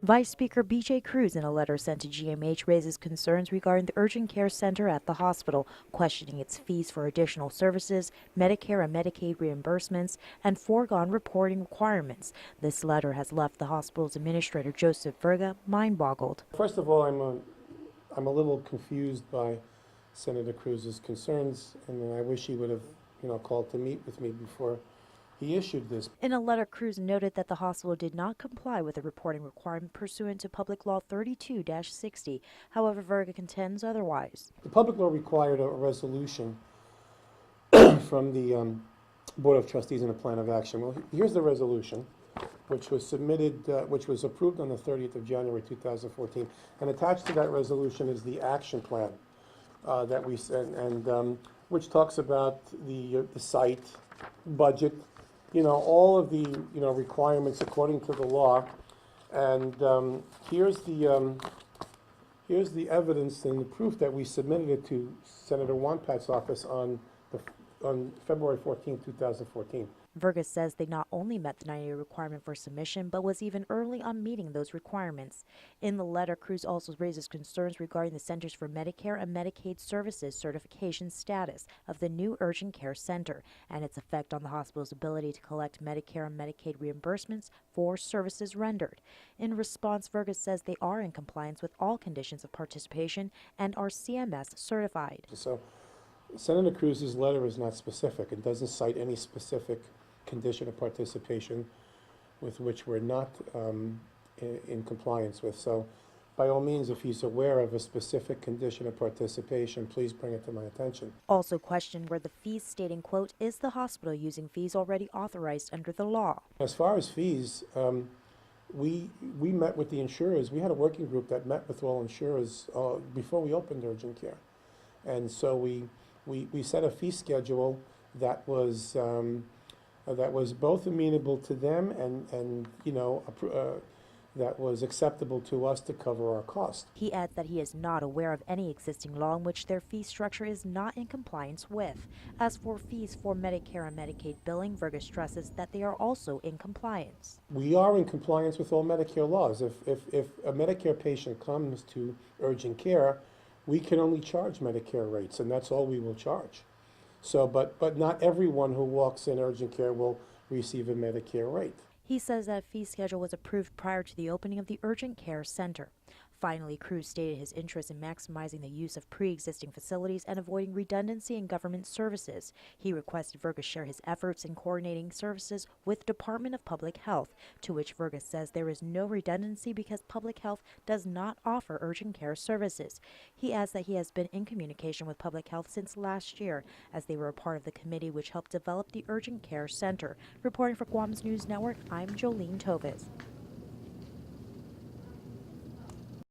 Vice Speaker B.J. Cruz, in a letter sent to GMH, raises concerns regarding the urgent care center at the hospital, questioning its fees for additional services, Medicare and Medicaid reimbursements, and foregone reporting requirements. This letter has left the hospital's administrator, Joseph Verga, mind-boggled. First of all, I'm a little confused by Senator Cruz's concerns, and I wish he would have, called to meet with me before he issued this. In a letter, Cruz noted that the hospital did not comply with the reporting requirement pursuant to Public Law 32-60. However, Verga contends otherwise. The public law required a resolution from the Board of Trustees and a plan of action. Well, here's the resolution, which was submitted, which was approved on the 30th of January 2014, and attached to that resolution is the action plan that we sent, and which talks about the site budget, all of the requirements according to the law, and here's the evidence and the proof that we submitted it to Senator Wonpat's office on February 14, 2014. Verga says they not only met the 90-day requirement for submission, but was even early on meeting those requirements. In the letter, Cruz also raises concerns regarding the Centers for Medicare and Medicaid Services certification status of the new urgent care center and its effect on the hospital's ability to collect Medicare and Medicaid reimbursements for services rendered. In response, Verga says they are in compliance with all conditions of participation and are CMS certified. So Senator Cruz's letter is not specific. It doesn't cite any specific condition of participation with which we're not in compliance with. So by all means, if he's aware of a specific condition of participation, please bring it to my attention. Also questioned were the fees, stating, quote, is the hospital using fees already authorized under the law? As far as fees, we met with the insurers. We had a working group that met with all insurers before we opened urgent care. And so we set a fee schedule that was both amenable to them and that was acceptable to us to cover our costs. He adds that he is not aware of any existing law in which their fee structure is not in compliance with. As for fees for Medicare and Medicaid billing, Verga stresses that they are also in compliance. We are in compliance with all Medicare laws. If a Medicare patient comes to urgent care, we can only charge Medicare rates, and that's all we will charge. So, but not everyone who walks in urgent care will receive a Medicare rate. He says that fee schedule was approved prior to the opening of the urgent care center. Finally, Cruz stated his interest in maximizing the use of pre-existing facilities and avoiding redundancy in government services. He requested Verga share his efforts in coordinating services with Department of Public Health, to which Verga says there is no redundancy because Public Health does not offer urgent care services. He adds that he has been in communication with Public Health since last year, as they were a part of the committee which helped develop the urgent care center. Reporting for Guam's News Network, I'm Jolene Tovis.